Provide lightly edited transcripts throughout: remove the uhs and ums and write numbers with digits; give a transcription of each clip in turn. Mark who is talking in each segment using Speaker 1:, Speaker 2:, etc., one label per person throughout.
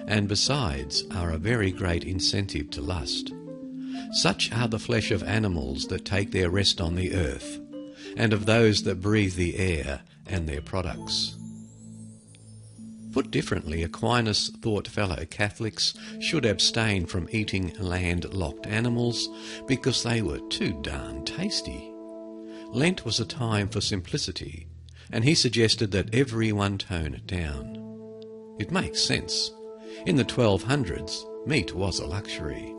Speaker 1: and besides are a very great incentive to lust. Such are the flesh of animals that take their rest on the earth, and of those that breathe the air and their products. Put differently, Aquinas thought fellow Catholics should abstain from eating land-locked animals because they were too darn tasty. Lent was a time for simplicity, and he suggested that everyone tone it down. It makes sense. In the 1200s, meat was a luxury.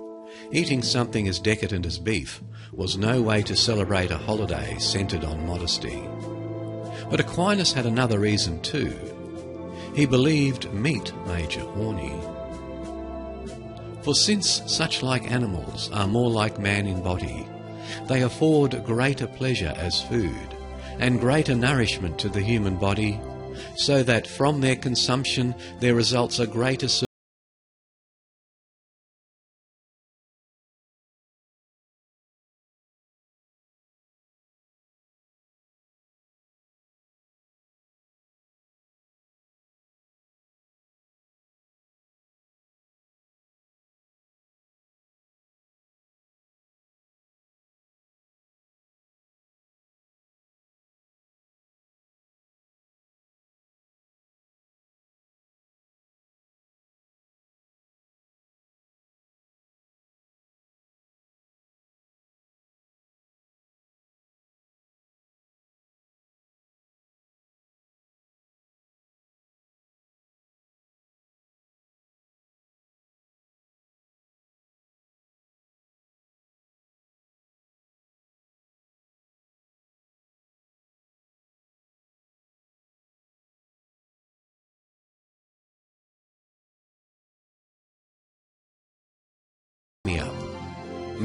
Speaker 1: Eating something as decadent as beef was no way to celebrate a holiday centred on modesty. But Aquinas had another reason too. He believed meat made you horny. For since such like animals are more like man in body, they afford greater pleasure as food, and greater nourishment to the human body, so that from their consumption there results a greater up.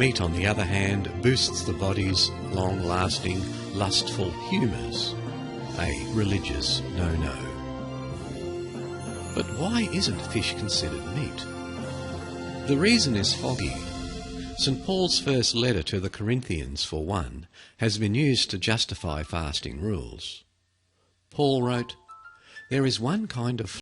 Speaker 1: Meat, on the other hand, boosts the body's long-lasting, lustful humours. A religious no-no. But why isn't fish considered meat? The reason is foggy. St. Paul's first letter to the Corinthians, for one, has been used to justify fasting rules. Paul wrote, "There is one kind of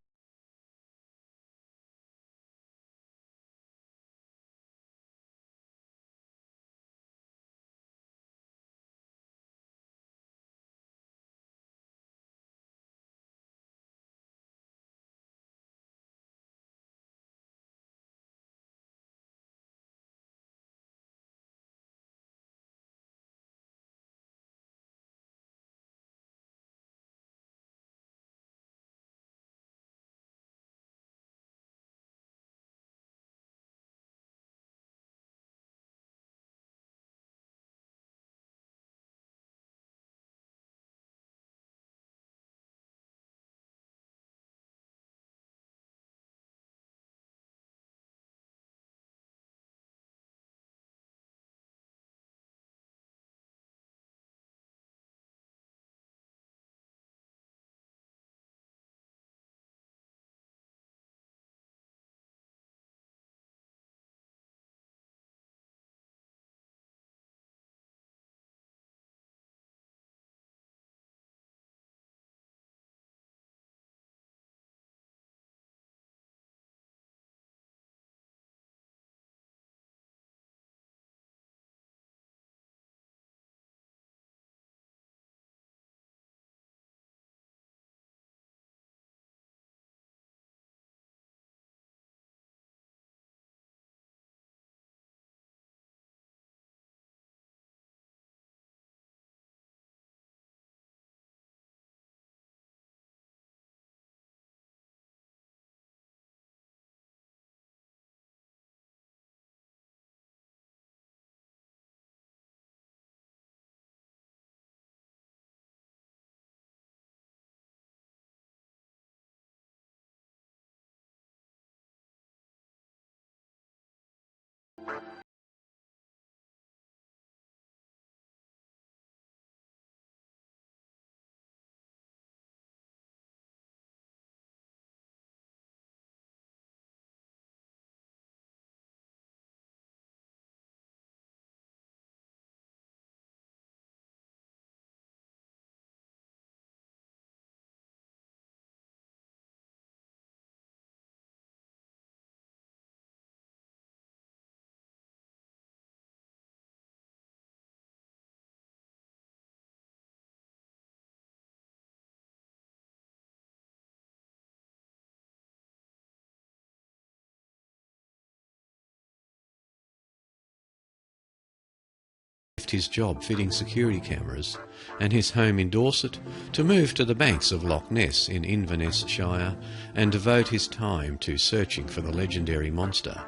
Speaker 1: left his job fitting security cameras and his home in Dorset to move to the banks of Loch Ness in Inverness Shire and devote his time to searching for the legendary monster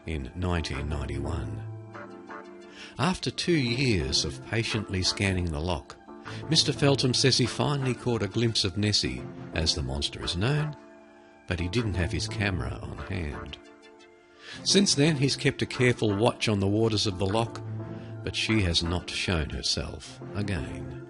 Speaker 1: in 1991. After 2 years of patiently scanning the loch, Mr. Feltham says he finally caught a glimpse of Nessie, as the monster is known, but he didn't have his camera on hand. Since then he's kept a careful watch on the waters of the loch, but she has not shown herself again.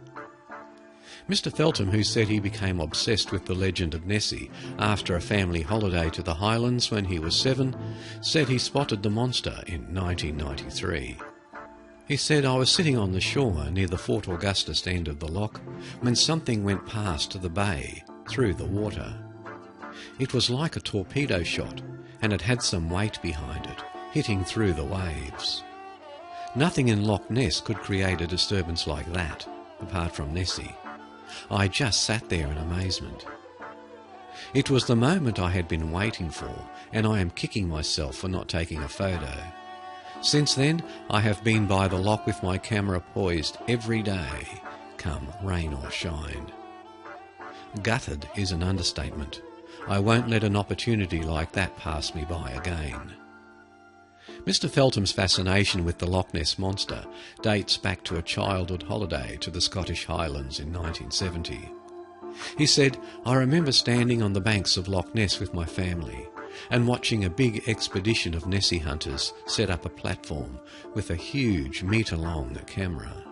Speaker 1: Mr. Feltham, who said he became obsessed with the legend of Nessie after a family holiday to the Highlands when he was 7, said he spotted the monster in 1993. He said, "I was sitting on the shore near the Fort Augustus end of the loch when something went past the bay through the water. It was like a torpedo shot, and it had some weight behind it, hitting through the waves. Nothing in Loch Ness could create a disturbance like that, apart from Nessie. I just sat there in amazement. It was the moment I had been waiting for, and I am kicking myself for not taking a photo. Since then, I have been by the loch with my camera poised every day, come rain or shine." Gutted is an understatement. I won't let an opportunity like that pass me by again. Mr. Feltham's fascination with the Loch Ness monster dates back to a childhood holiday to the Scottish Highlands in 1970. He said, "I remember standing on the banks of Loch Ness with my family and watching a big expedition of Nessie hunters set up a platform with a huge metre-long camera.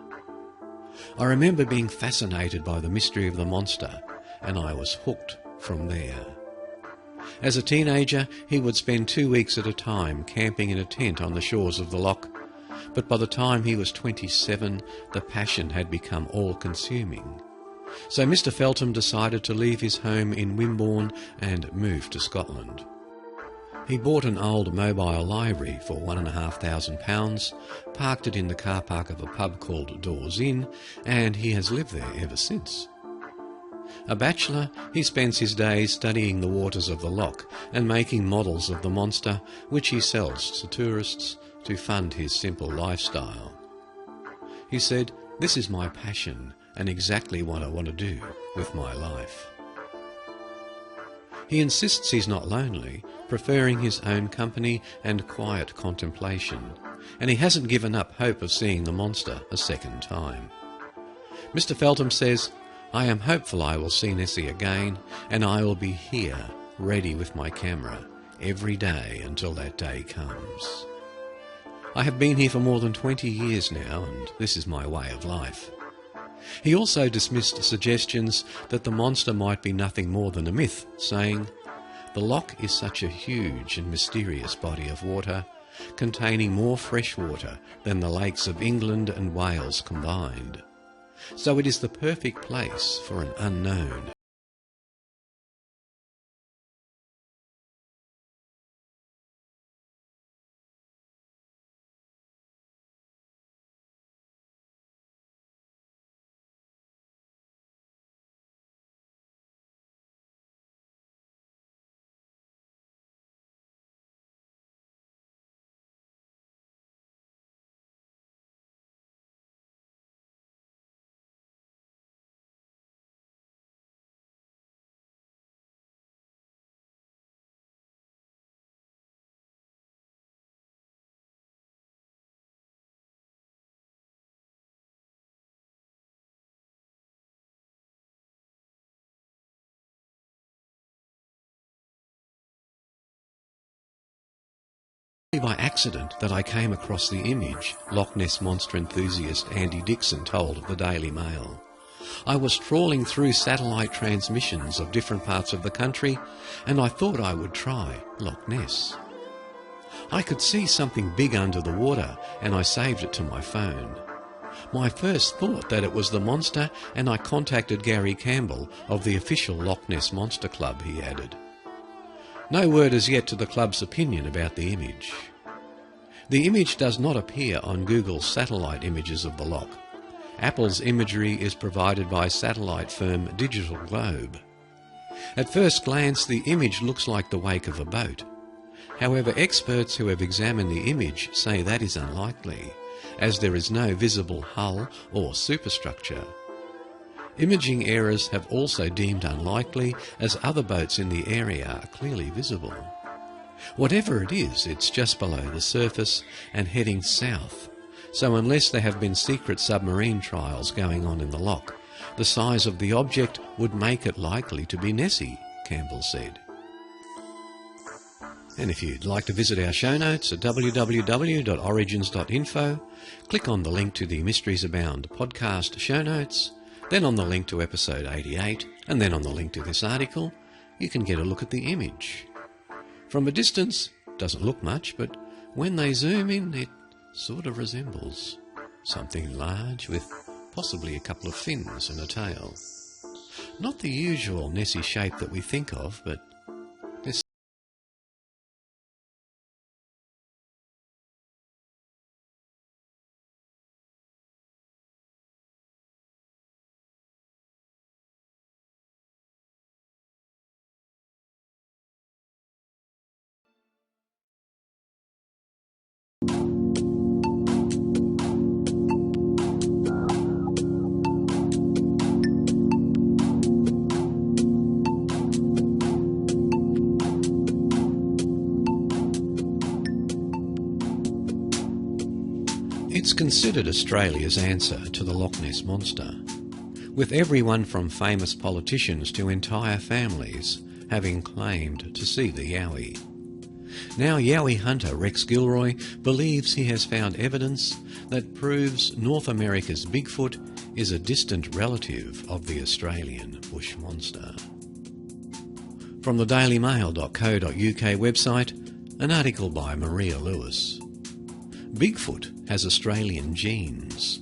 Speaker 1: I remember being fascinated by the mystery of the monster, and I was hooked from there." As a teenager, he would spend 2 weeks at a time camping in a tent on the shores of the loch, but by the time he was 27, the passion had become all-consuming. So Mr. Feltham decided to leave his home in Wimborne and move to Scotland. He bought an old mobile library for £1,500, parked it in the car park of a pub called Doors Inn, and he has lived there ever since. A bachelor, he spends his days studying the waters of the loch and making models of the monster, which he sells to tourists to fund his simple lifestyle. He said, "This is my passion and exactly what I want to do with my life." He insists he's not lonely, preferring his own company and quiet contemplation, and he hasn't given up hope of seeing the monster a second time. Mr. Feltham says, "I am hopeful I will see Nessie again, and I will be here, ready with my camera, every day until that day comes. I have been here for more than 20 years now, and this is my way of life." He also dismissed suggestions that the monster might be nothing more than a myth, saying, "The loch is such a huge and mysterious body of water, containing more fresh water than the lakes of England and Wales combined. So it is the perfect place for an unknown." By accident that I came across the image, Loch Ness monster enthusiast Andy Dixon told the Daily Mail. "I was trawling through satellite transmissions of different parts of the country, and I thought I would try Loch Ness. I could see something big under the water, and I saved it to my phone. My first thought that it was the monster, and I contacted Gary Campbell of the official Loch Ness Monster Club," he added. No word as yet to the club's opinion about the image. The image does not appear on Google's satellite images of the loch. Apple's imagery is provided by satellite firm Digital Globe. At first glance, the image looks like the wake of a boat. However, experts who have examined the image say that is unlikely, as there is no visible hull or superstructure. Imaging errors have also deemed unlikely, as other boats in the area are clearly visible. Whatever it is, it's just below the surface and heading south, so unless there have been secret submarine trials going on in the loch, the size of the object would make it likely to be Nessie, Campbell said. And if you'd like to visit our show notes at www.origins.info, click on the link to the Mysteries Abound podcast show notes, then on the link to episode 88, and then on the link to this article. You can get a look at the image. From a distance, doesn't look much, but when they zoom in, it sort of resembles something large with possibly a couple of fins and a tail. Not the usual Nessie shape that we think of, but there's It's considered Australia's answer to the Loch Ness monster, with everyone from famous politicians to entire families having claimed to see the yowie. Now yowie hunter Rex Gilroy believes he has found evidence that proves North America's Bigfoot is a distant relative of the Australian bush monster. From the dailymail.co.uk website, an article by Maria Lewis. Bigfoot has Australian genes.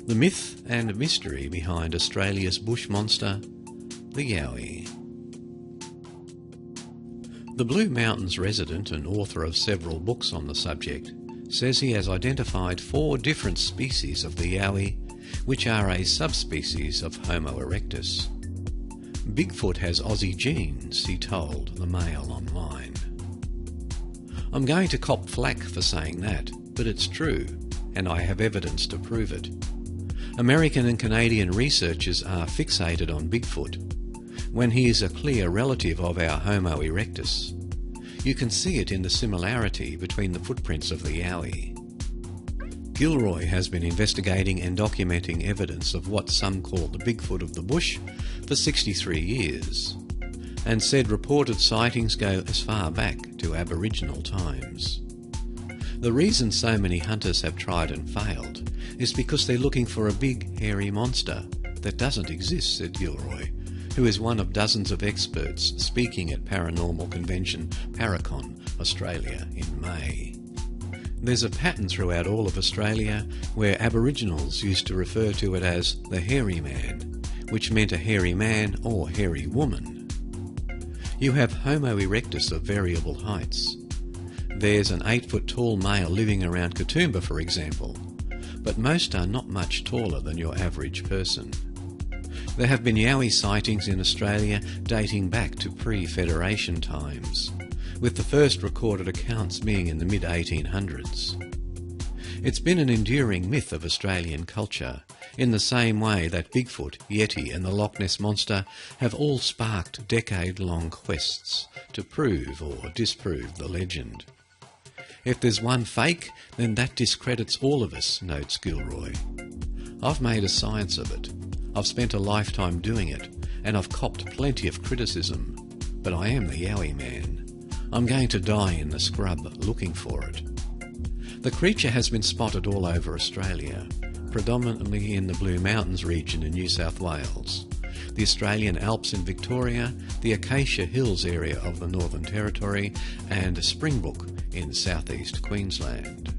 Speaker 1: The myth and mystery behind Australia's bush monster, the yowie. The Blue Mountains resident and author of several books on the subject says he has identified 4 different species of the yowie, which are a subspecies of Homo erectus. Bigfoot has Aussie genes, he told the Mail online. I'm going to cop flack for saying that, but it's true, and I have evidence to prove it. American and Canadian researchers are fixated on Bigfoot, when he is a clear relative of our Homo erectus. You can see it in the similarity between the footprints of the yowie. Gilroy has been investigating and documenting evidence of what some call the Bigfoot of the bush for 63 years, and said reported sightings go as far back to Aboriginal times. The reason so many hunters have tried and failed is because they're looking for a big, hairy monster that doesn't exist, said Gilroy, who is one of dozens of experts speaking at paranormal convention Paracon, Australia, in May. There's a pattern throughout all of Australia where Aboriginals used to refer to it as the hairy man, which meant a hairy man or hairy woman. You have Homo erectus of variable heights. There's an 8-foot-tall male living around Catatumbo, for example, but most are not much taller than your average person. There have been yowie sightings in Australia dating back to pre-Federation times, with the first recorded accounts being in the mid-1800s. It's been an enduring myth of Australian culture, in the same way that Bigfoot, Yeti and the Loch Ness Monster have all sparked decade-long quests to prove or disprove the legend. If there's one fake, then that discredits all of us, notes Gilroy. I've made a science of it. I've spent a lifetime doing it, and I've copped plenty of criticism. But I am the yowie man. I'm going to die in the scrub looking for it. The creature has been spotted all over Australia, predominantly in the Blue Mountains region in New South Wales, the Australian Alps in Victoria, the Acacia Hills area of the Northern Territory, and Springbrook in southeast Queensland.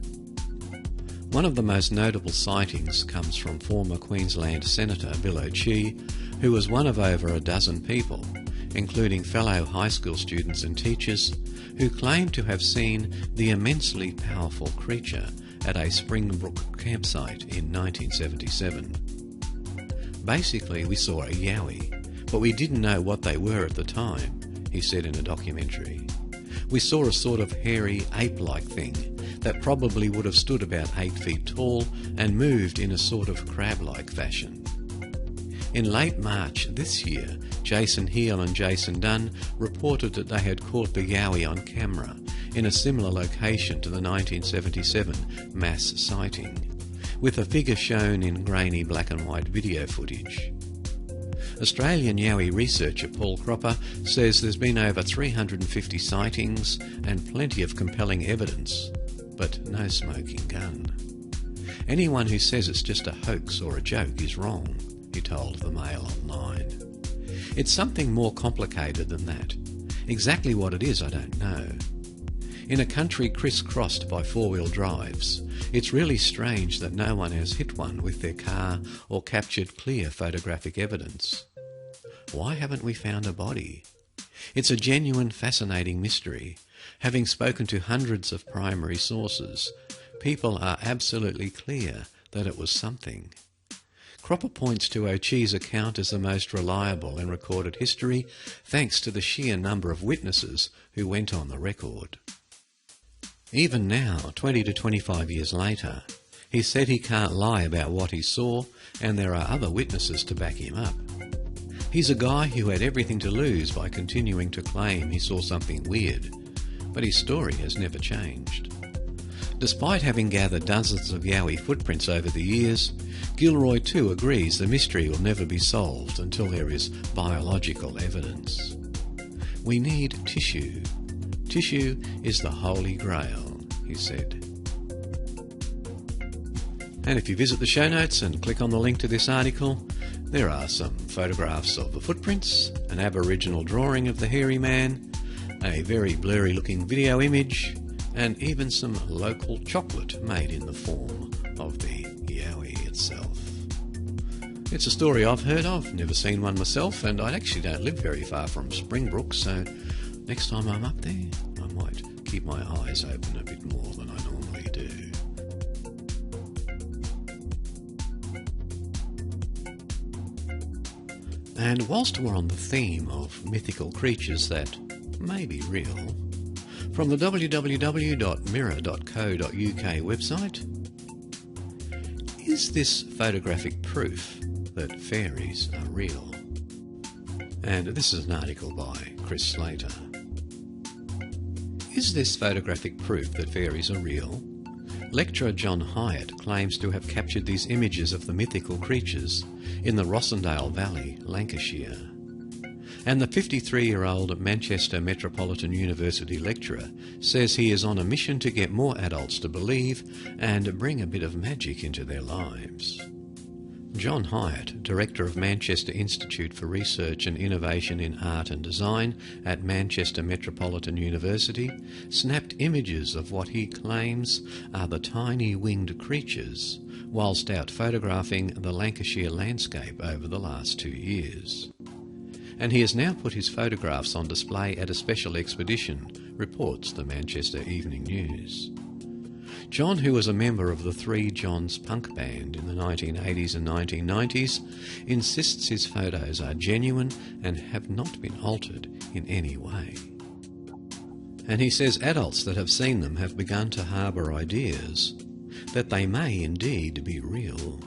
Speaker 1: One of the most notable sightings comes from former Queensland Senator Bill O'Chee, who was one of over a dozen people, including fellow high school students and teachers, who claimed to have seen the immensely powerful creature at a Springbrook campsite in 1977. Basically, we saw a yowie, but we didn't know what they were at the time, he said in a documentary. We saw a sort of hairy, ape-like thing that probably would have stood about 8 feet tall and moved in a sort of crab-like fashion. In late March this year, Jason Heel and Jason Dunn reported that they had caught the yowie on camera in a similar location to the 1977 mass sighting, with a figure shown in grainy black and white video footage. Australian yowie researcher Paul Cropper says there's been over 350 sightings and plenty of compelling evidence, but no smoking gun. Anyone who says it's just a hoax or a joke is wrong, he told the Mail online. It's something more complicated than that. Exactly what it is, I don't know. In a country crisscrossed by four-wheel drives, it's really strange that no one has hit one with their car or captured clear photographic evidence. Why haven't we found a body? It's a genuine, fascinating mystery. Having spoken to hundreds of primary sources, people are absolutely clear that it was something. Cropper points to O'Chee's account as the most reliable in recorded history, thanks to the sheer number of witnesses who went on the record. Even now, 20 to 25 years later, he said he can't lie about what he saw, and there are other witnesses to back him up. He's a guy who had everything to lose by continuing to claim he saw something weird, but his story has never changed. Despite having gathered dozens of yowie footprints over the years, Gilroy too agrees the mystery will never be solved until there is biological evidence. We need tissue. Tissue is the holy grail, he said. And if you visit the show notes and click on the link to this article, there are some photographs of the footprints, an Aboriginal drawing of the hairy man, a very blurry looking video image, and even some local chocolate made in the form of the yowie itself. It's a story I've heard of, never seen one myself, and I actually don't live very far from Springbrook, so next time I'm up there, I might keep my eyes open a bit more than I normally do. And whilst we're on the theme of mythical creatures that may be real, from the www.mirror.co.uk website, is this photographic proof that fairies are real? And this is an article by Chris Slater. Is this photographic proof that fairies are real? Lecturer John Hyatt claims to have captured these images of the mythical creatures in the Rossendale Valley, Lancashire. And the 53-year-old Manchester Metropolitan University lecturer says he is on a mission to get more adults to believe and bring a bit of magic into their lives. John Hyatt, Director of Manchester Institute for Research and Innovation in Art and Design at Manchester Metropolitan University, snapped images of what he claims are the tiny winged creatures whilst out photographing the Lancashire landscape over the last 2 years. And he has now put his photographs on display at a special expedition, reports the Manchester Evening News. John, who was a member of the Three Johns punk band in the 1980s and 1990s, insists his photos are genuine and have not been altered in any way. And he says adults that have seen them have begun to harbour ideas that they may indeed be real.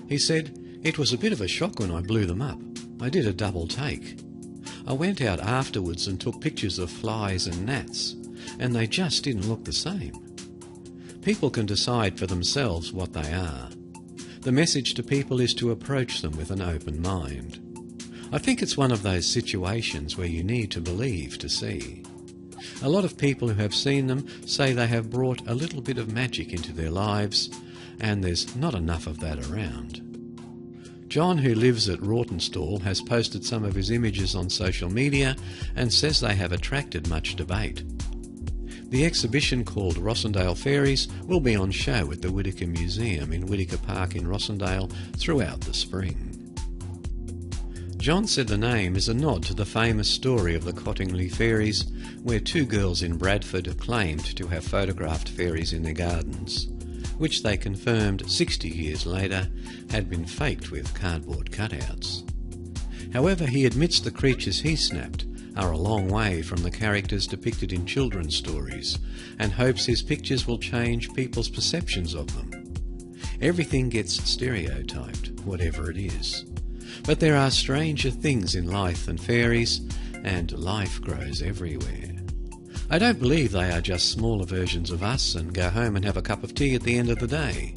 Speaker 1: He said, "It was a bit of a shock when I blew them up. I did a double take. I went out afterwards and took pictures of flies and gnats, and they just didn't look the same. People can decide for themselves what they are. The message to people is to approach them with an open mind. I think it's one of those situations where you need to believe to see. A lot of people who have seen them say they have brought a little bit of magic into their lives, and there's not enough of that around." John, who lives at Rawtenstall, has posted some of his images on social media and says they have attracted much debate. The exhibition, called Rossendale Fairies, will be on show at the Whittaker Museum in Whittaker Park in Rossendale throughout the spring. John said the name is a nod to the famous story of the Cottingley Fairies, where 2 girls in Bradford claimed to have photographed fairies in their gardens, which they confirmed 60 years later had been faked with cardboard cutouts. However, he admits the creatures he snapped are a long way from the characters depicted in children's stories, and hopes his pictures will change people's perceptions of them. Everything gets stereotyped, whatever it is. But there are stranger things in life than fairies, and life grows everywhere. I don't believe they are just smaller versions of us and go home and have a cup of tea at the end of the day.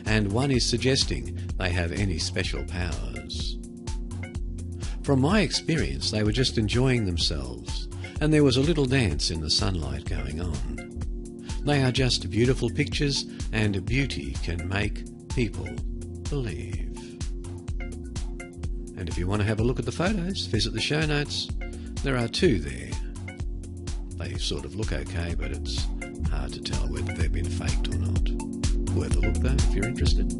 Speaker 1: And one is suggesting they have any special powers. From my experience, they were just enjoying themselves, and there was a little dance in the sunlight going on. They are just beautiful pictures, and beauty can make people believe. And if you want to have a look at the photos, visit the show notes. There are 2 there. They sort of look okay, but it's hard to tell whether they've been faked or not. Worth a look though, if you're interested.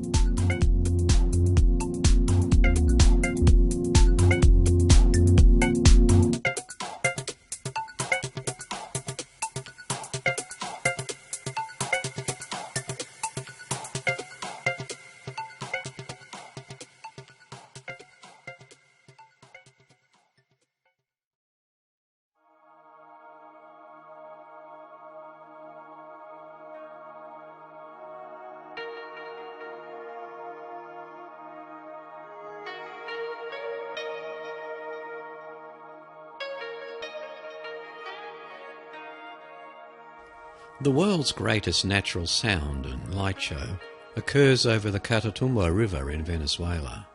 Speaker 1: The world's greatest natural sound and light show occurs over the Catatumbo River in Venezuela,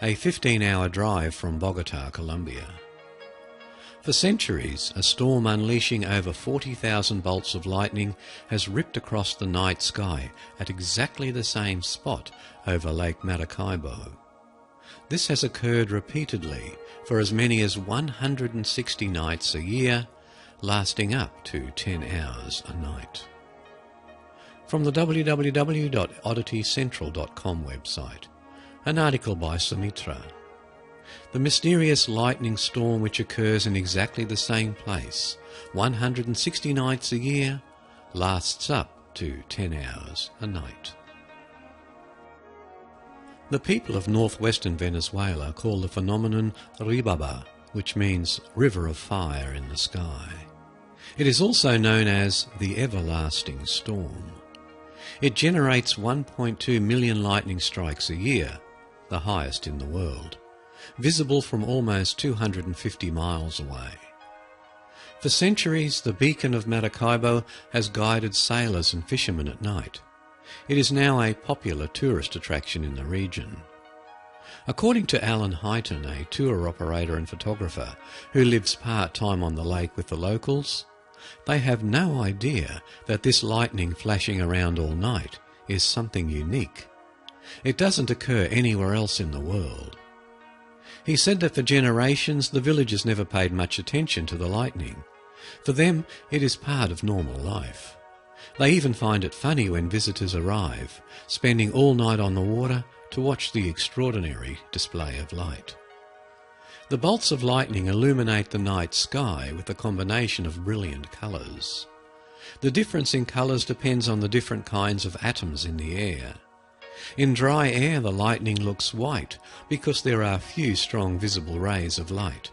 Speaker 1: a 15-hour drive from Bogota, Colombia. For centuries, a storm unleashing over 40,000 bolts of lightning has ripped across the night sky at exactly the same spot over Lake Maracaibo. This has occurred repeatedly for as many as 160 nights a year, lasting up to 10 hours a night. From the www.odditycentral.com website, an article by Sumitra. The mysterious lightning storm which occurs in exactly the same place, 160 nights a year, lasts up to 10 hours a night. The people of northwestern Venezuela call the phenomenon Ribaba, which means river of fire in the sky. It is also known as the everlasting storm. It generates 1.2 million lightning strikes a year, the highest in the world, visible from almost 250 miles away. For centuries, the beacon of Maracaibo has guided sailors and fishermen at night. It is now a popular tourist attraction in the region. According to Alan Highton, a tour operator and photographer who lives part-time on the lake with the locals, they have no idea that this lightning flashing around all night is something unique. It doesn't occur anywhere else in the world. He said that for generations the villagers never paid much attention to the lightning. For them, it is part of normal life. They even find it funny when visitors arrive, spending all night on the water to watch the extraordinary display of light. The bolts of lightning illuminate the night sky with a combination of brilliant colours. The difference in colours depends on the different kinds of atoms in the air. In dry air the lightning looks white because there are few strong visible rays of light.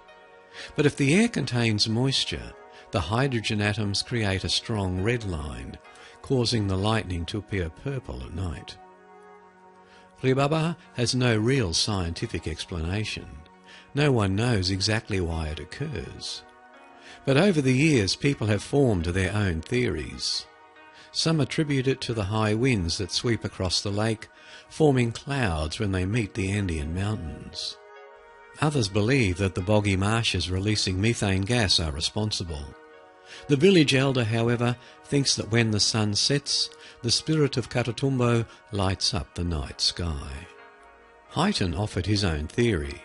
Speaker 1: But if the air contains moisture, the hydrogen atoms create a strong red line, causing the lightning to appear purple at night. Ribaba has no real scientific explanation. No one knows exactly why it occurs. But over the years people have formed their own theories. Some attribute it to the high winds that sweep across the lake, forming clouds when they meet the Andean mountains. Others believe that the boggy marshes releasing methane gas are responsible. The village elder, however, thinks that when the sun sets, the spirit of Catatumbo lights up the night sky. Highton offered his own theory.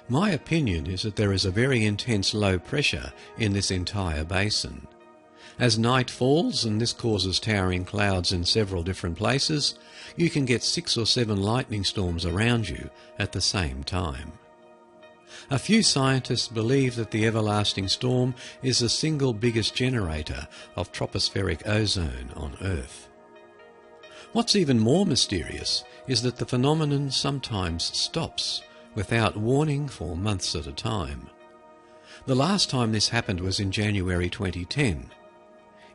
Speaker 1: My opinion is that there is a very intense low pressure in this entire basin. As night falls, and this causes towering clouds in several different places, you can get 6 or 7 lightning storms around you at the same time. A few scientists believe that the everlasting storm is the single biggest generator of tropospheric ozone on Earth. What's even more mysterious is that the phenomenon sometimes stops without warning for months at a time. The last time this happened was in January 2010.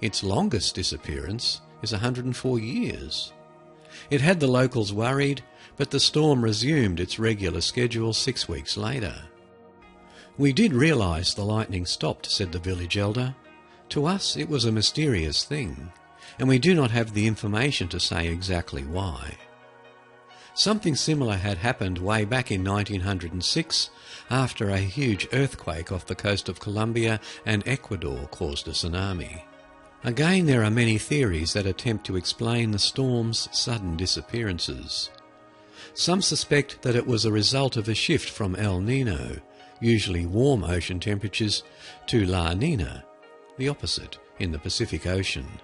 Speaker 1: Its longest disappearance is 104 years. It had the locals worried, but the storm resumed its regular schedule 6 weeks later. "We did realise the lightning stopped," said the village elder. "To us it was a mysterious thing, and we do not have the information to say exactly why." Something similar had happened way back in 1906 after a huge earthquake off the coast of Colombia and Ecuador caused a tsunami. Again, there are many theories that attempt to explain the storm's sudden disappearances. Some suspect that it was a result of a shift from El Nino, usually warm ocean temperatures, to La Nina, the opposite, in the Pacific Ocean.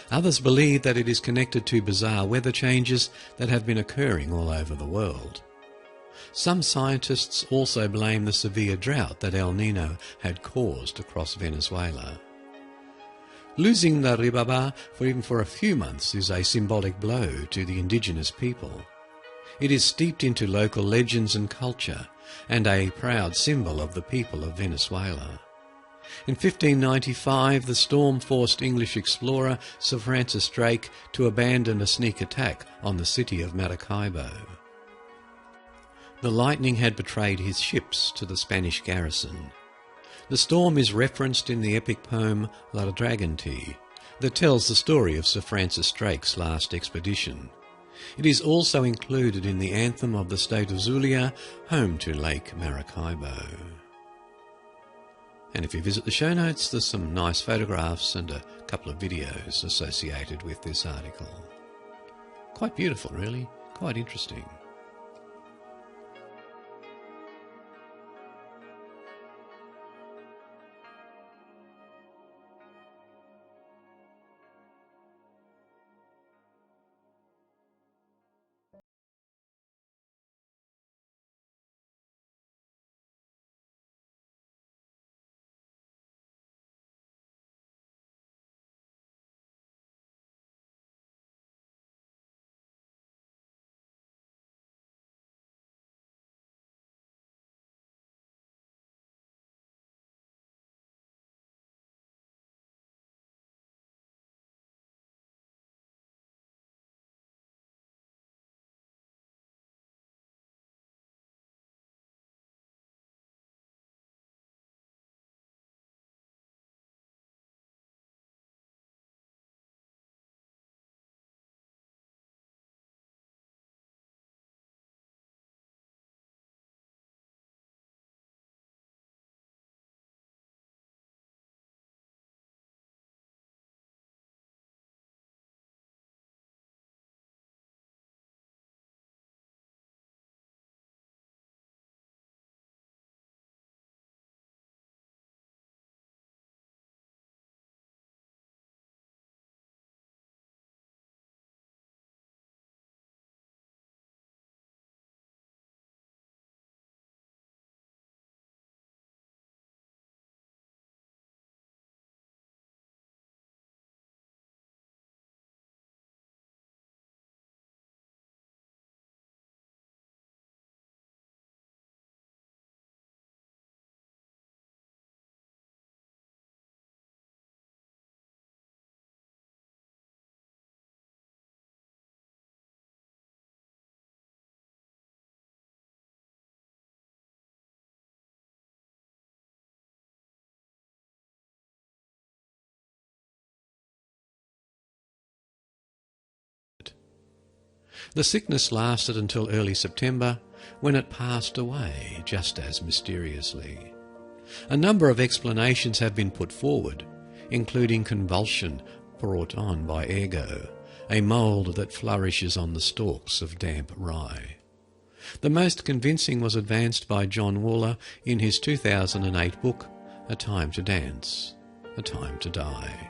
Speaker 1: Others believe that it is connected to bizarre weather changes that have been occurring all over the world. Some scientists also blame the severe drought that El Nino had caused across Venezuela. Losing the ribaba even for a few months is a symbolic blow to the indigenous people. It is steeped into local legends and culture, and a proud symbol of the people of Venezuela. In 1595, the storm forced English explorer Sir Francis Drake to abandon a sneak attack on the city of Maracaibo. The lightning had betrayed his ships to the Spanish garrison. The storm is referenced in the epic poem La Dragante, that tells the story of Sir Francis Drake's last expedition. It is also included in the anthem of the state of Zulia, home to Lake Maracaibo. And if you visit the show notes, there's some nice photographs and a couple of videos associated with this article. Quite beautiful, really. Quite interesting. The sickness lasted until early September, when it passed away just as mysteriously. A number of explanations have been put forward, including convulsion brought on by ergo, a mould that flourishes on the stalks of damp rye. The most convincing was advanced by John Waller in his 2008 book, A Time to Dance, A Time to Die.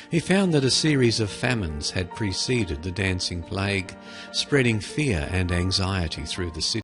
Speaker 1: He found that a series of famines had preceded the dancing plague, spreading fear and anxiety through the city.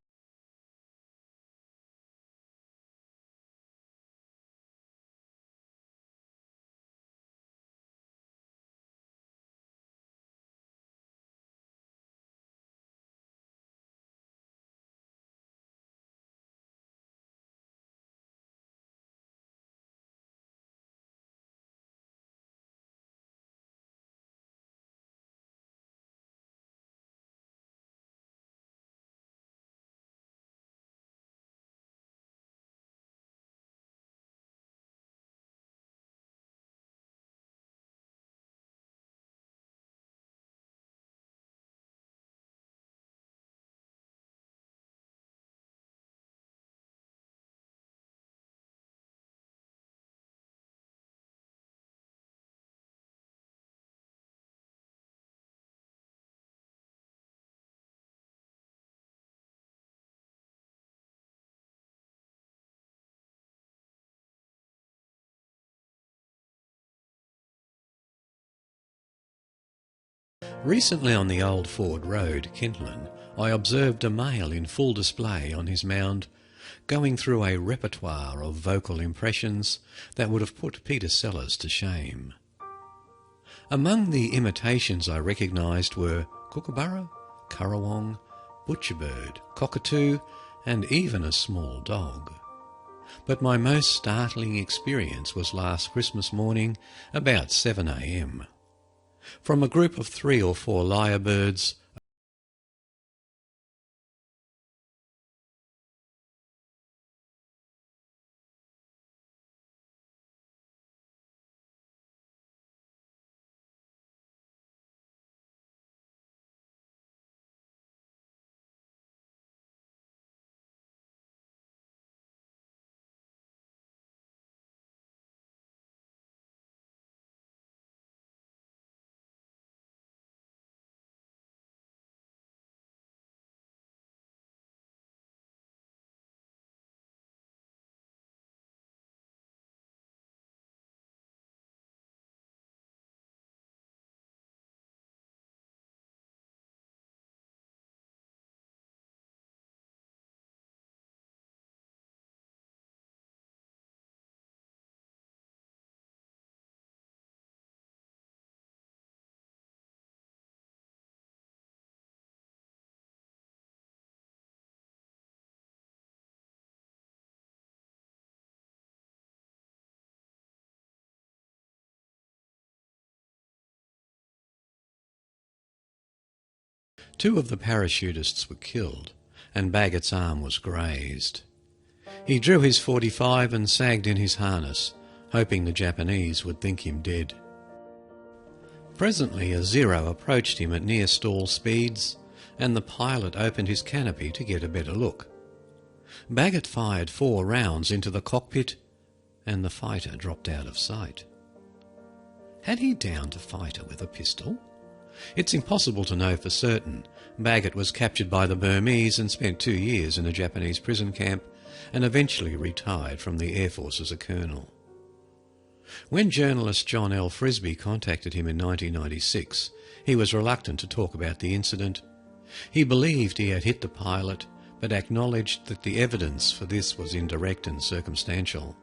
Speaker 1: Recently on the Old Ford Road, Kentland, I observed a male in full display on his mound, going through a repertoire of vocal impressions that would have put Peter Sellers to shame. Among the imitations I recognised were kookaburra, currawong, butcherbird, cockatoo, and even a small dog. But my most startling experience was last Christmas morning about 7 a.m. From a group of 3 or 4 lyrebirds, two of the parachutists were killed, and Baggett's arm was grazed. He drew his .45 and sagged in his harness, hoping the Japanese would think him dead. Presently a Zero approached him at near stall speeds, and the pilot opened his canopy to get a better look. Baggett fired 4 rounds into the cockpit, and the fighter dropped out of sight. Had he downed a fighter with a pistol? It's impossible to know for certain. Baggett was captured by the Burmese and spent 2 years in a Japanese prison camp, and eventually retired from the Air Force as a colonel. When journalist John L. Frisby contacted him in 1996, he was reluctant to talk about the incident. He believed he had hit the pilot, but acknowledged that the evidence for this was indirect and circumstantial.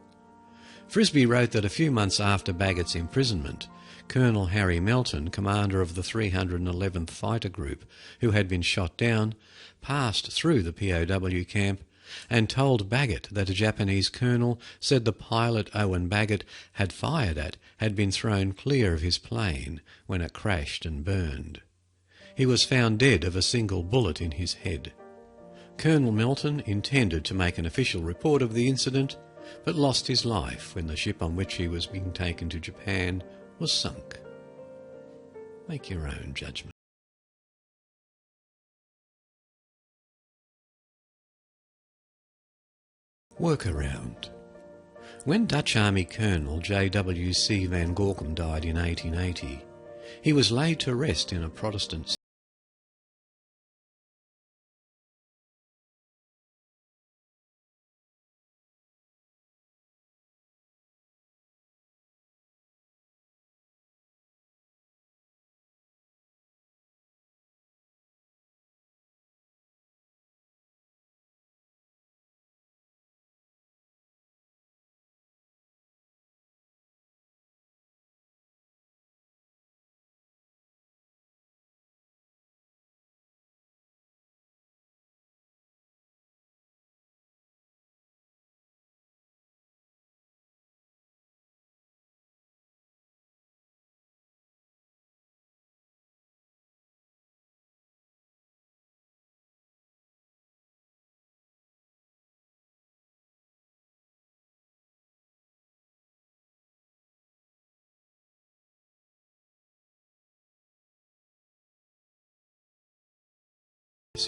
Speaker 1: Frisby wrote that a few months after Baggett's imprisonment, Colonel Harry Melton, commander of the 311th Fighter Group, who had been shot down, passed through the POW camp and told Baggett that a Japanese colonel said the pilot Owen Baggett had fired at had been thrown clear of his plane when it crashed and burned. He was found dead of a single bullet in his head. Colonel Melton intended to make an official report of the incident, but lost his life when the ship on which he was being taken to Japan was sunk. Make your own judgment. Workaround. When Dutch Army Colonel J.W.C. van Gorkum died in 1880, he was laid to rest in a Protestant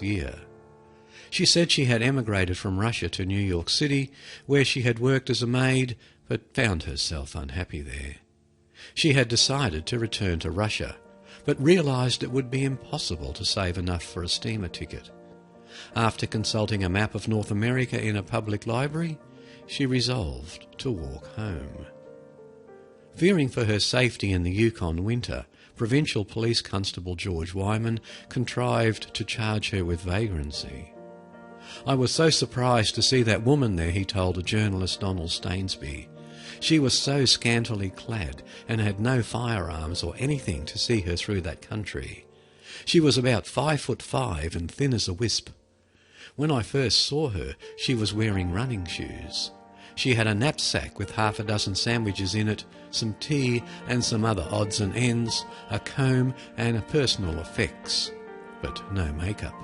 Speaker 1: year. She said she had emigrated from Russia to New York City, where she had worked as a maid, but found herself unhappy there. She had decided to return to Russia, but realised it would be impossible to save enough for a steamer ticket. After consulting a map of North America in a public library, she resolved to walk home. Fearing for her safety in the Yukon winter, Provincial Police Constable George Wyman contrived to charge her with vagrancy. "I was so surprised to see that woman there," he told the journalist Donald Stainsby. "She was so scantily clad and had no firearms or anything to see her through that country. She was about 5'5" and thin as a wisp. When I first saw her, she was wearing running shoes. She had a knapsack with half a dozen sandwiches in it, some tea and some other odds and ends, a comb and personal effects, but no makeup.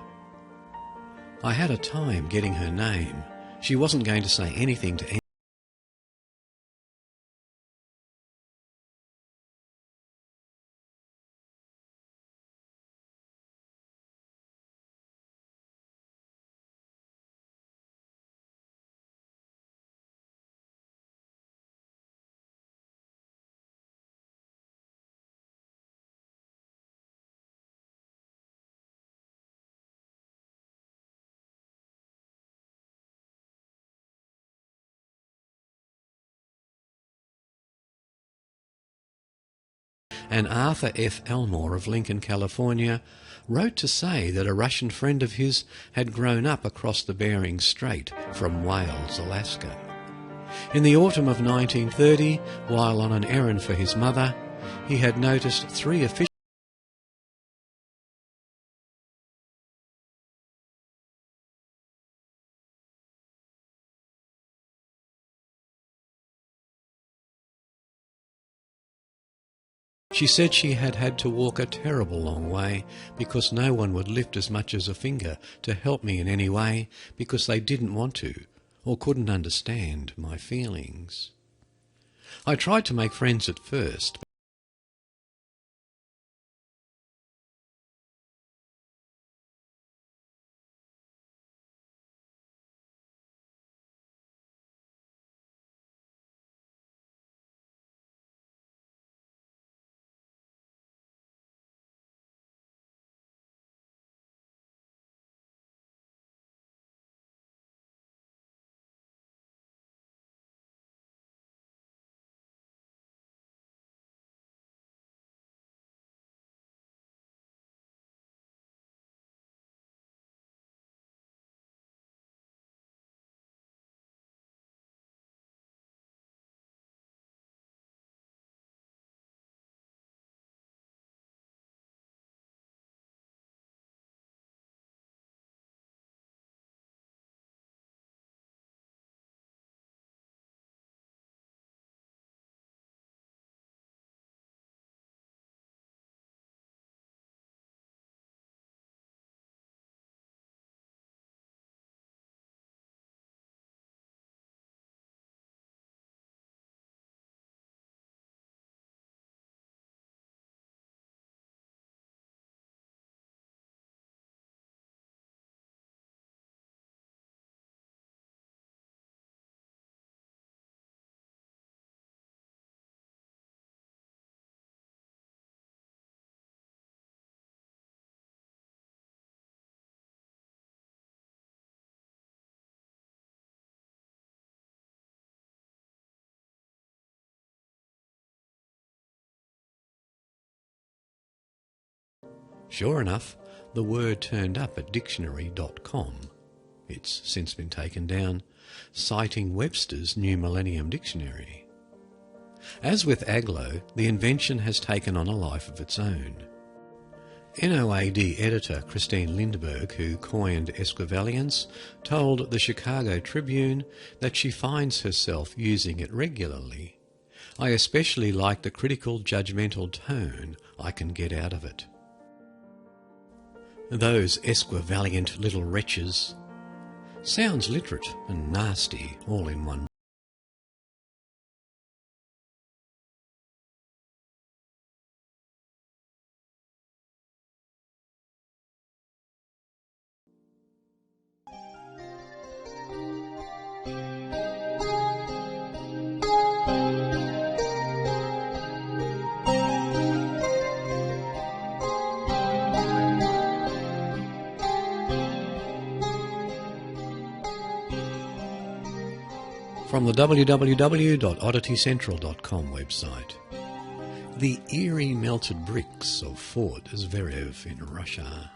Speaker 1: I had a time getting her name. She wasn't going to say anything to anyone. And Arthur F. Elmore of Lincoln, California, wrote to say that a Russian friend of his had grown up across the Bering Strait from Wales, Alaska. In the autumn of 1930, while on an errand for his mother, he had noticed 3 officials. She said she had had to walk a terrible long way because no one would lift as much as a finger to help me in any way because they didn't want to or couldn't understand my feelings. I tried to make friends at first. Sure enough, the word turned up at dictionary.com. It's since been taken down, citing Webster's New Millennium Dictionary. As with Aglo, the invention has taken on a life of its own. NOAD editor Christine Lindbergh, who coined esquivalience, told the Chicago Tribune that she finds herself using it regularly. "I especially like the critical, judgmental tone I can get out of it." Those esquivaliant little wretches. Sounds literate and nasty all in one. From the www.odditycentral.com website. the Eerie melted bricks of Fort Zverev in Russia.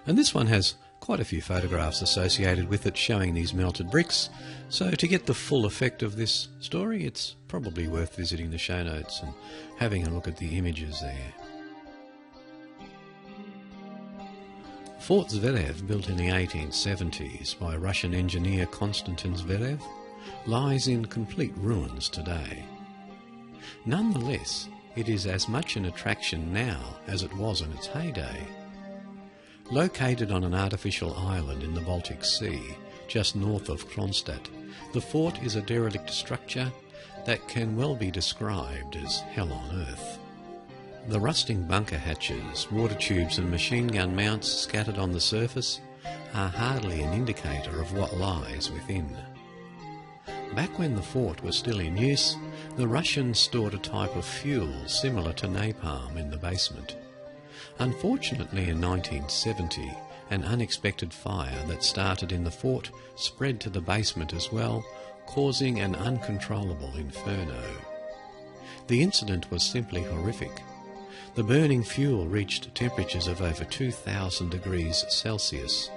Speaker 1: And this one has quite a few photographs associated with it showing these melted bricks, so to get the full effect of this story, it's probably worth visiting the show notes and having a look at the images there. Fort Zverev, built in the 1870s by Russian engineer Konstantin Zverev, lies in complete ruins today. Nonetheless, it is as much an attraction now as it was in its heyday. Located on an artificial island in the Baltic Sea, just north of Kronstadt, the fort is a derelict structure that can well be described as hell on earth. The rusting bunker hatches, water tubes and machine gun mounts scattered on the surface are hardly an indicator of what lies within. Back when the fort was still in use, the Russians stored a type of fuel similar to napalm in the basement. Unfortunately, in 1970, an unexpected fire that started in the fort spread to the basement as well, causing an uncontrollable inferno. The incident was simply horrific. The burning fuel reached temperatures of over 2,000 degrees Celsius.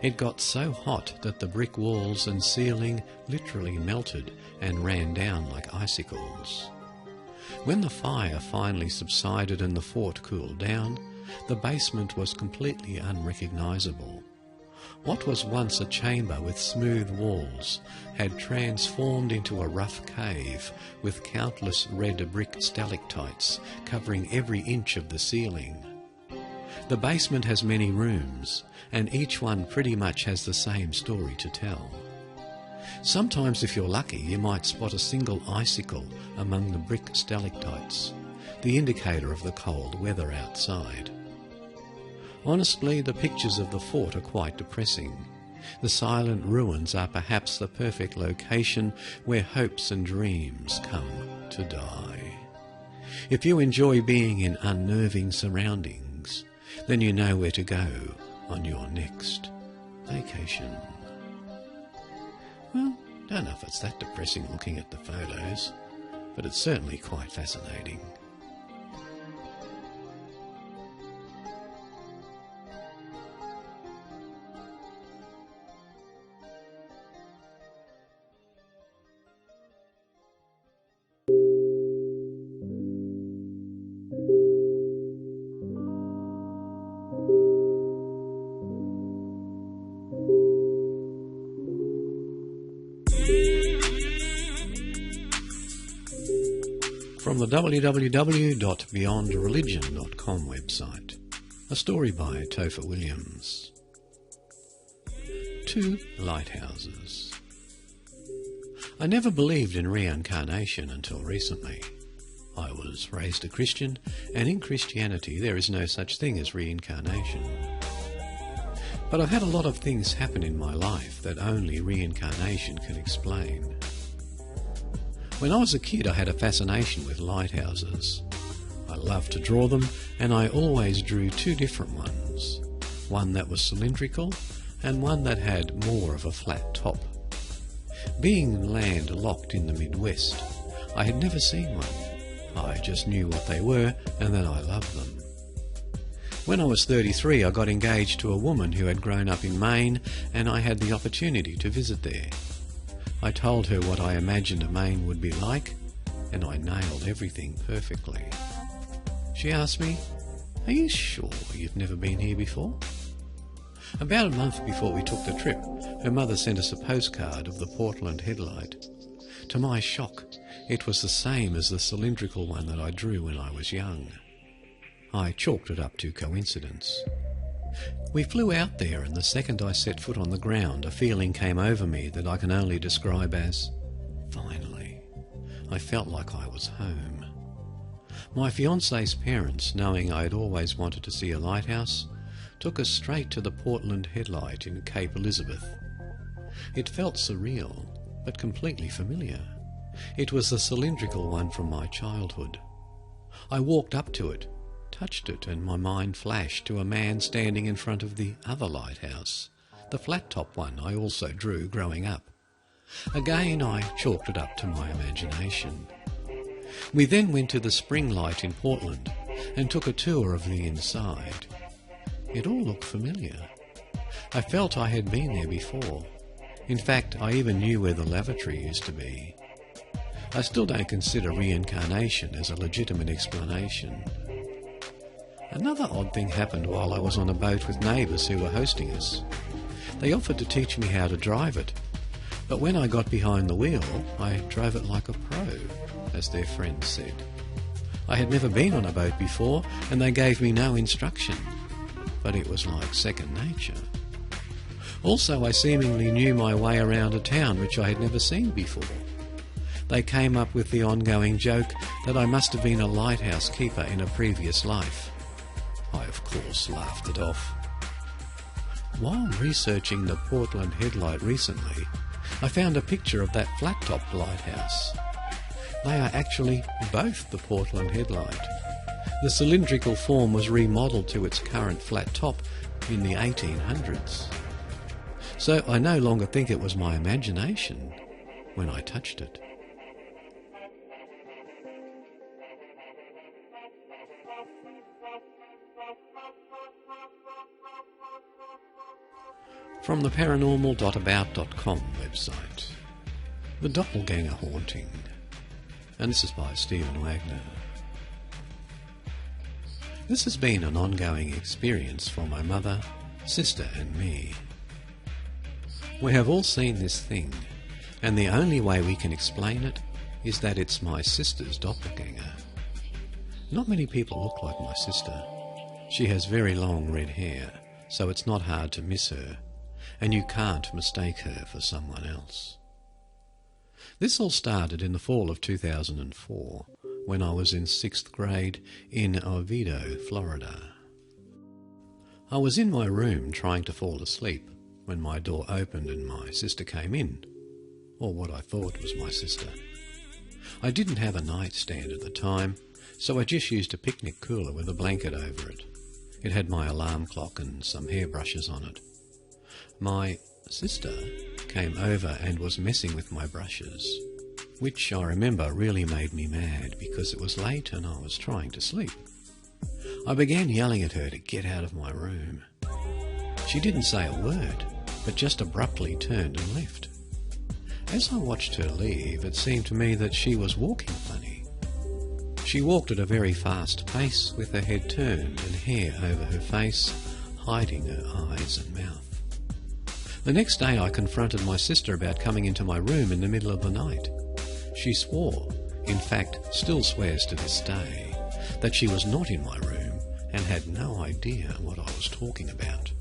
Speaker 1: It got so hot that the brick walls and ceiling literally melted and ran down like icicles. When the fire finally subsided and the fort cooled down, the basement was completely unrecognisable. What was once a chamber with smooth walls had transformed into a rough cave with countless red brick stalactites covering every inch of the ceiling. The basement has many rooms, and each one pretty much has the same story to tell. Sometimes, if you're lucky, you might spot a single icicle among the brick stalactites, the indicator of the cold weather outside. Honestly, the pictures of the fort are quite depressing. The silent ruins are perhaps the perfect location where hopes and dreams come to die. If you enjoy being in unnerving surroundings, then you know where to go on your next vacation. Well, don't know if it's that depressing looking at the photos, but it's certainly quite fascinating. From the www.beyondreligion.com website, a story by Topher Williams. 2 lighthouses. I never believed in reincarnation until recently. I was raised a Christian, and in Christianity there is no such thing as reincarnation. But I've had a lot of things happen in my life that only reincarnation can explain. When I was a kid, I had a fascination with lighthouses. I loved to draw them, and I always drew 2 different ones. One that was cylindrical, and one that had more of a flat top. Being landlocked in the Midwest, I had never seen one. I just knew what they were, and that I loved them. When I was 33, I got engaged to a woman who had grown up in Maine, and I had the opportunity to visit there. I told her what I imagined Maine would be like, and I nailed everything perfectly. She asked me, "Are you sure you've never been here before?" About a month before we took the trip, her mother sent us a postcard of the Portland headlight. To my shock, it was the same as the cylindrical one that I drew when I was young. I chalked it up to coincidence. We flew out there, and the second I set foot on the ground, a feeling came over me that I can only describe as, finally. I felt like I was home. My fiancé's parents, knowing I had always wanted to see a lighthouse, took us straight to the Portland headlight in Cape Elizabeth. It felt surreal, but completely familiar. It was the cylindrical one from my childhood. I walked up to it, touched it, and my mind flashed to a man standing in front of the other lighthouse, the flat-top one I also drew growing up. Again I chalked it up to my imagination. We then went to the Spring Light in Portland and took a tour of the inside. It all looked familiar. I felt I had been there before. In fact, I even knew where the lavatory used to be. I still don't consider reincarnation as a legitimate explanation. Another odd thing happened while I was on a boat with neighbours who were hosting us. They offered to teach me how to drive it, but when I got behind the wheel, I drove it like a pro, as their friends said. I had never been on a boat before, and they gave me no instruction, but it was like second nature. Also, I seemingly knew my way around a town which I had never seen before. They came up with the ongoing joke that I must have been a lighthouse keeper in a previous life. I, of course, laughed it off. While researching the Portland headlight recently, I found a picture of that flat-topped lighthouse. They are actually both the Portland headlight. The cylindrical form was remodelled to its current flat top in the 1800s. So I no longer think it was my imagination when I touched it. From the paranormal.about.com website, The Doppelganger Haunting, and this is by Stephen Wagner. This has been an ongoing experience for my mother, sister and me. We have all seen this thing, and the only way we can explain it is that it's my sister's doppelganger. Not many people look like my sister. She has very long red hair, so it's not hard to miss her, and you can't mistake her for someone else. This all started in the fall of 2004, when I was in 6th grade in Oviedo, Florida. I was in my room trying to fall asleep when my door opened and my sister came in, or what I thought was my sister. I didn't have a nightstand at the time, so I just used a picnic cooler with a blanket over it. It had my alarm clock and some hairbrushes on it. My sister came over and was messing with my brushes, which I remember really made me mad because it was late and I was trying to sleep. I began yelling at her to get out of my room. She didn't say a word, but just abruptly turned and left. As I watched her leave, it seemed to me that she was walking funny. She walked at a very fast pace with her head turned and hair over her face, hiding her eyes and mouth. The next day I confronted my sister about coming into my room in the middle of the night. She swore, in fact still swears to this day, that she was not in my room and had no idea what I was talking about.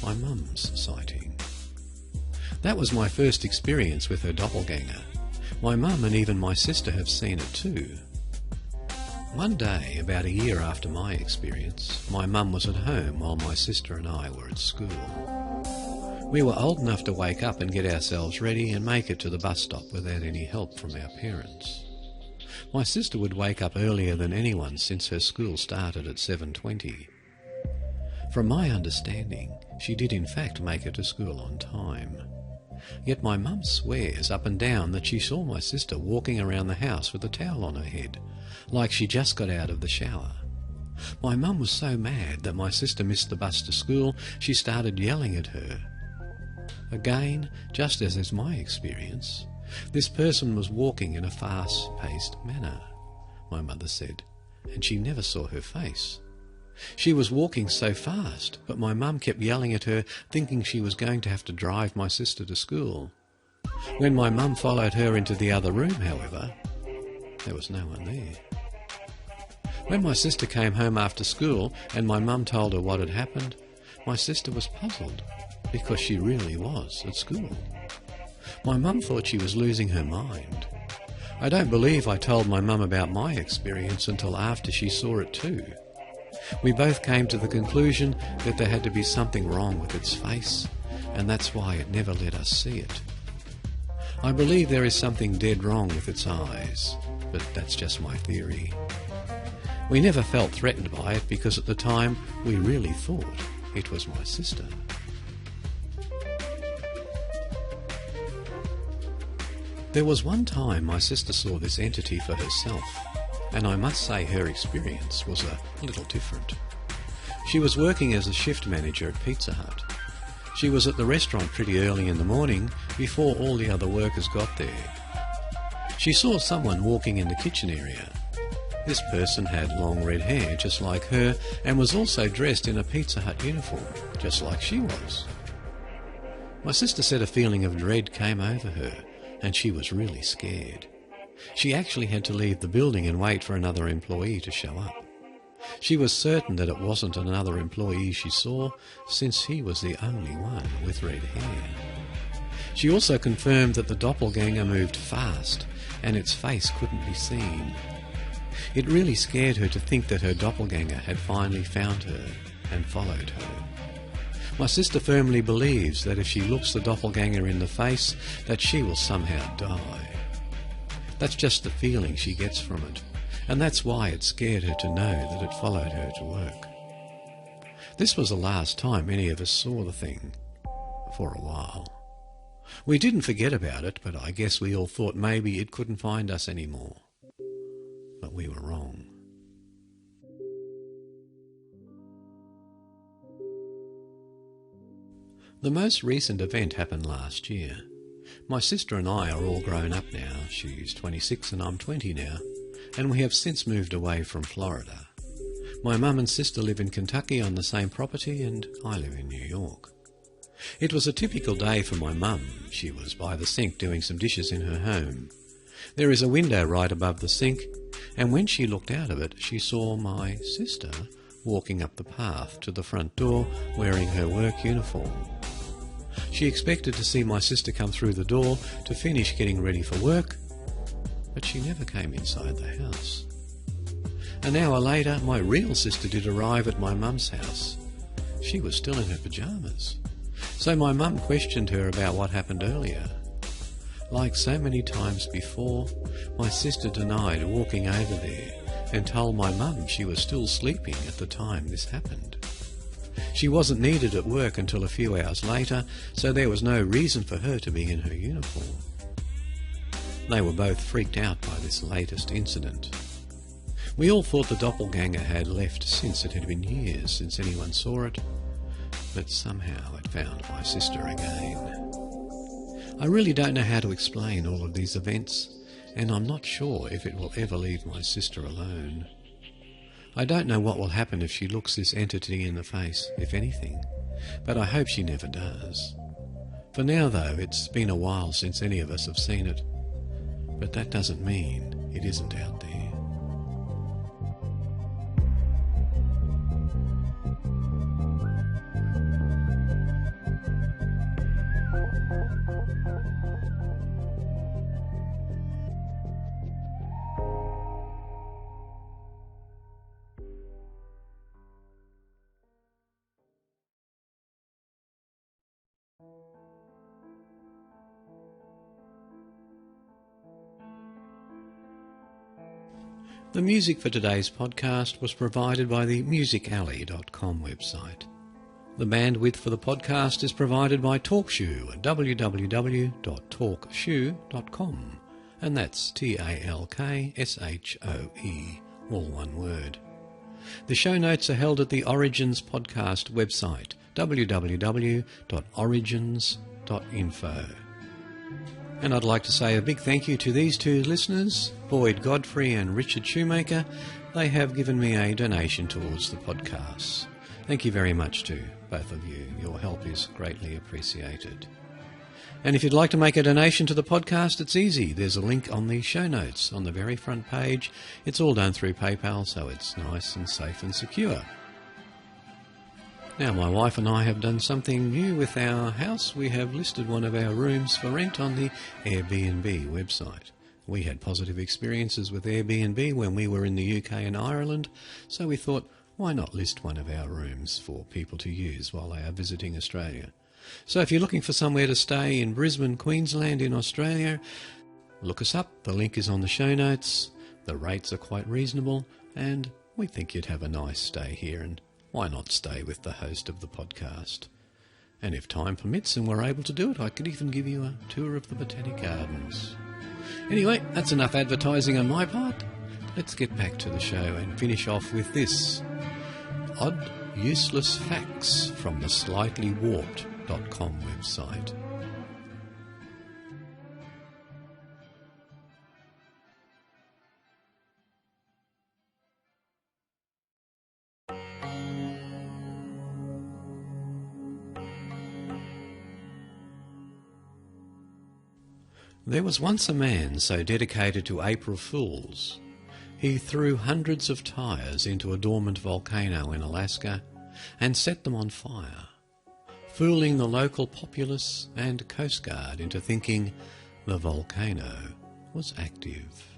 Speaker 1: My mum's sighting. That was my first experience with her doppelganger. My mum and even my sister have seen it too. One day, about a year after my experience, my mum was at home while my sister and I were at school. We were old enough to wake up and get ourselves ready and make it to the bus stop without any help from our parents. My sister would wake up earlier than anyone since her school started at 7:20. From my understanding, she did in fact make it to school on time. Yet my mum swears up and down that she saw my sister walking around the house with a towel on her head, like she just got out of the shower. My mum was so mad that my sister missed the bus to school, she started yelling at her. Again, just as is my experience, this person was walking in a fast-paced manner, my mother said, and she never saw her face. She was walking so fast, but my mum kept yelling at her, thinking she was going to have to drive my sister to school. When my mum followed her into the other room, however, there was no one there. When my sister came home after school and my mum told her what had happened, my sister was puzzled, because she really was at school. My mum thought she was losing her mind. I don't believe I told my mum about my experience until after she saw it too. We both came to the conclusion that there had to be something wrong with its face, and that's why it never let us see it. I believe there is something dead wrong with its eyes, but that's just my theory. We never felt threatened by it because at the time we really thought it was my sister. There was one time my sister saw this entity for herself, and I must say her experience was a little different. She was working as a shift manager at Pizza Hut. She was at the restaurant pretty early in the morning, before all the other workers got there. She saw someone walking in the kitchen area. This person had long red hair, just like her, and was also dressed in a Pizza Hut uniform, just like she was. My sister said a feeling of dread came over her, and she was really scared. She actually had to leave the building and wait for another employee to show up. She was certain that it wasn't another employee she saw, since he was the only one with red hair. She also confirmed that the doppelganger moved fast, and its face couldn't be seen. It really scared her to think that her doppelganger had finally found her and followed her. My sister firmly believes that if she looks the doppelganger in the face, that she will somehow die. That's just the feeling she gets from it, and that's why it scared her to know that it followed her to work. This was the last time any of us saw the thing, for a while. We didn't forget about it, but I guess we all thought maybe it couldn't find us anymore. But we were wrong. The most recent event happened last year. My sister and I are all grown up now. She's 26 and I'm 20 now, and we have since moved away from Florida. My mum and sister live in Kentucky on the same property, and I live in New York. It was a typical day for my mum. She was by the sink doing some dishes in her home. There is a window right above the sink, and when she looked out of it, she saw my sister walking up the path to the front door wearing her work uniform. She expected to see my sister come through the door to finish getting ready for work, but she never came inside the house. An hour later, my real sister did arrive at my mum's house. She was still in her pyjamas. So my mum questioned her about what happened earlier. Like so many times before, my sister denied walking over there and told my mum she was still sleeping at the time this happened. She wasn't needed at work until a few hours later, so there was no reason for her to be in her uniform. They were both freaked out by this latest incident. We all thought the doppelganger had left, since it had been years since anyone saw it, but somehow it found my sister again. I really don't know how to explain all of these events, and I'm not sure if it will ever leave my sister alone. I don't know what will happen if she looks this entity in the face, if anything, but I hope she never does. For now, though, it's been a while since any of us have seen it, but that doesn't mean it isn't out there. The music for today's podcast was provided by the musicalley.com website. The bandwidth for the podcast is provided by TalkShoe at www.talkshoe.com, and that's TalksHoe, all one word. The show notes are held at the Origins podcast website, www.origins.info. And I'd like to say a big thank you to these two listeners, Boyd Godfrey and Richard Shoemaker. They have given me a donation towards the podcast. Thank you very much to both of you. Your help is greatly appreciated. And if you'd like to make a donation to the podcast, it's easy. There's a link on the show notes on the very front page. It's all done through PayPal, so it's nice and safe and secure. Now, my wife and I have done something new with our house. We have listed one of our rooms for rent on the Airbnb website. We had positive experiences with Airbnb when we were in the UK and Ireland, so we thought, why not list one of our rooms for people to use while they are visiting Australia? So if you're looking for somewhere to stay in Brisbane, Queensland in Australia, look us up. The link is on the show notes. The rates are quite reasonable, and we think you'd have a nice stay here, and why not stay with the host of the podcast? And if time permits and we're able to do it, I could even give you a tour of the Botanic Gardens. Anyway, that's enough advertising on my part. Let's get back to the show and finish off with this. Odd, useless facts from the slightlywarped.com website. There was once a man so dedicated to April Fools, he threw hundreds of tyres into a dormant volcano in Alaska and set them on fire, fooling the local populace and Coast Guard into thinking the volcano was active.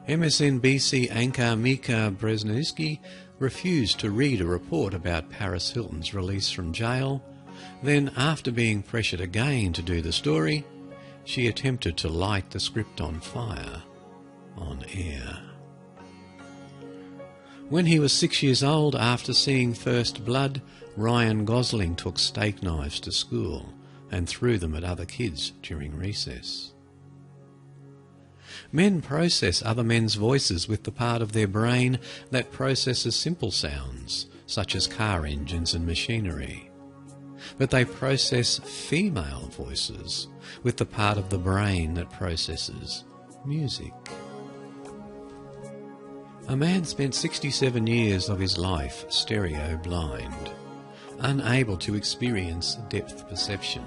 Speaker 1: MSNBC anchor Mika Brzezinski refused to read a report about Paris Hilton's release from jail. Then, after being pressured again to do the story, she attempted to light the script on fire on air. When he was 6 years old, after seeing First Blood, Ryan Gosling took steak knives to school and threw them at other kids during recess. Men process other men's voices with the part of their brain that processes simple sounds, such as car engines and machinery. But they process female voices with the part of the brain that processes music. A man spent 67 years of his life stereo blind, unable to experience depth perception.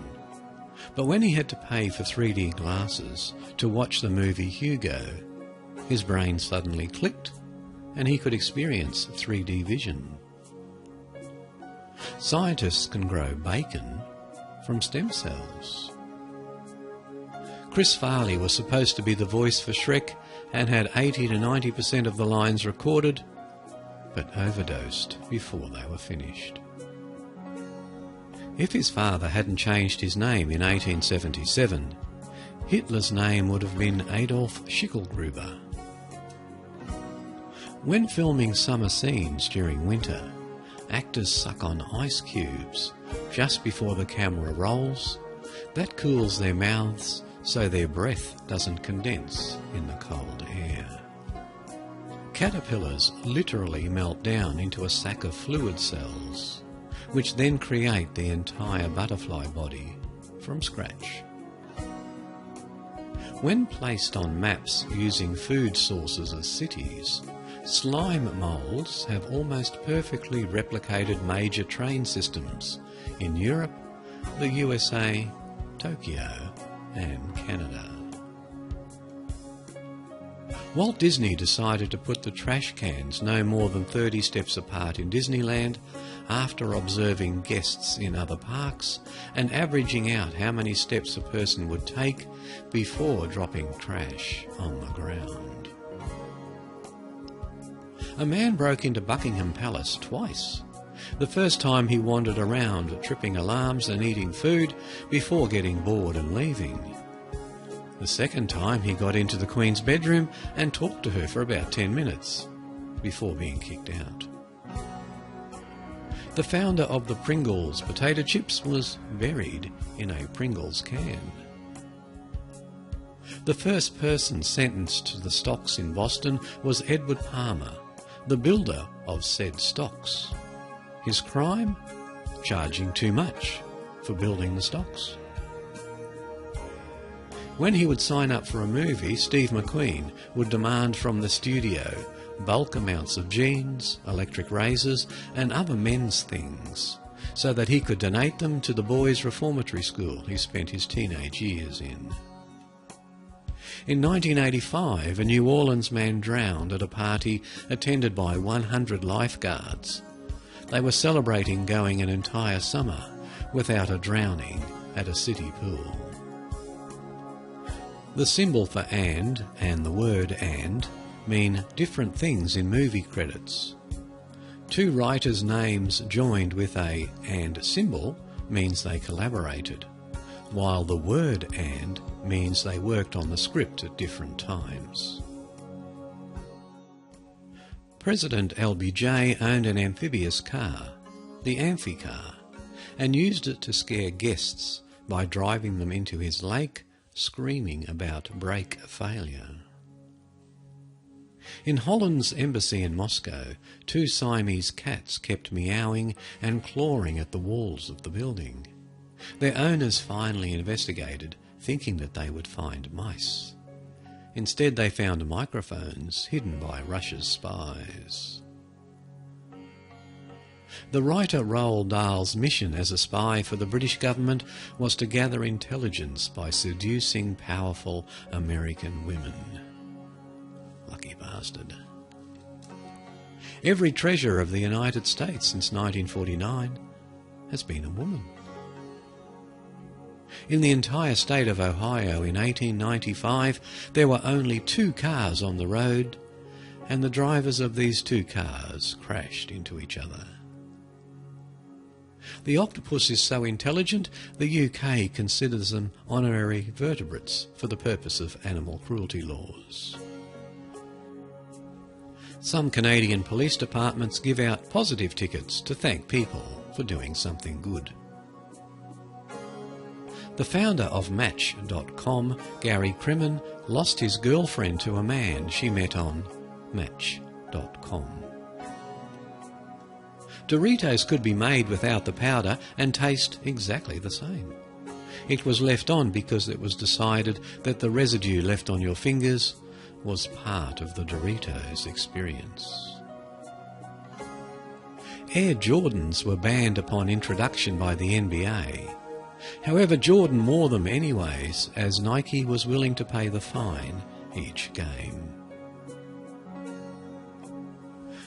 Speaker 1: But when he had to pay for 3D glasses to watch the movie Hugo, his brain suddenly clicked and he could experience 3D vision. Scientists can grow bacon from stem cells. Chris Farley was supposed to be the voice for Shrek and had 80 to 90% of the lines recorded, but overdosed before they were finished. If his father hadn't changed his name in 1877, Hitler's name would have been Adolf Schicklgruber. When filming summer scenes during winter, actors suck on ice cubes just before the camera rolls. That cools their mouths so their breath doesn't condense in the cold air. Caterpillars literally melt down into a sack of fluid cells, which then create the entire butterfly body from scratch. When placed on maps using food sources as cities, slime moulds have almost perfectly replicated major train systems in Europe, the USA, Tokyo, and Canada. Walt Disney decided to put the trash cans no more than 30 steps apart in Disneyland after observing guests in other parks and averaging out how many steps a person would take before dropping trash on the ground. A man broke into Buckingham Palace twice. The first time he wandered around tripping alarms and eating food before getting bored and leaving. The second time he got into the Queen's bedroom and talked to her for about 10 minutes before being kicked out. The founder of the Pringles potato chips was buried in a Pringles can. The first person sentenced to the stocks in Boston was Edward Palmer, the builder of said stocks. His crime? Charging too much for building the stocks. When he would sign up for a movie, Steve McQueen would demand from the studio bulk amounts of jeans, electric razors and other men's things so that he could donate them to the boys' reformatory school he spent his teenage years in. In 1985, a New Orleans man drowned at a party attended by 100 lifeguards. They were celebrating going an entire summer without a drowning at a city pool. The symbol for and the word and mean different things in movie credits. Two writers' names joined with a and symbol means they collaborated, while the word and means they worked on the script at different times. President LBJ owned an amphibious car, the Amphicar, and used it to scare guests by driving them into his lake, screaming about brake failure. In Holland's embassy in Moscow, 2 Siamese cats kept meowing and clawing at the walls of the building. Their owners finally investigated, thinking that they would find mice. Instead, they found microphones hidden by Russia's spies. The writer Roald Dahl's mission as a spy for the British government was to gather intelligence by seducing powerful American women. Lucky bastard. Every treasure of the United States since 1949 has been a woman. In the entire state of Ohio in 1895, there were only 2 cars on the road, and the drivers of these 2 cars crashed into each other. The octopus is so intelligent, the UK considers them honorary vertebrates for the purpose of animal cruelty laws. Some Canadian police departments give out positive tickets to thank people for doing something good. The founder of Match.com, Gary Crimmon, lost his girlfriend to a man she met on Match.com. Doritos could be made without the powder and taste exactly the same. It was left on because it was decided that the residue left on your fingers was part of the Doritos experience. Air Jordans were banned upon introduction by the NBA. However, Jordan wore them anyways, as Nike was willing to pay the fine each game.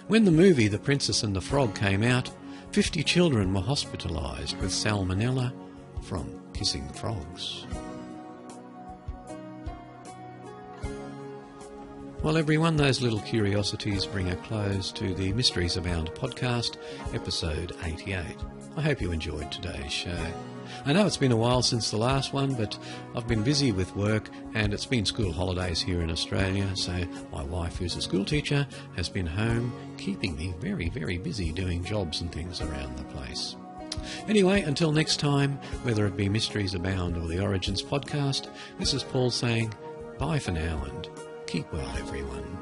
Speaker 1: When the movie The Princess and the Frog came out, 50 children were hospitalised with salmonella from kissing frogs. Well, everyone, those little curiosities bring a close to the Mysteries Abound podcast, episode 88. I hope you enjoyed today's show. I know it's been a while since the last one, but I've been busy with work and it's been school holidays here in Australia, so my wife, who's a school teacher, has been home, keeping me very, very busy doing jobs and things around the place. Anyway, until next time, whether it be Mysteries Abound or the Origins podcast, this is Paul saying bye for now and keep well, everyone.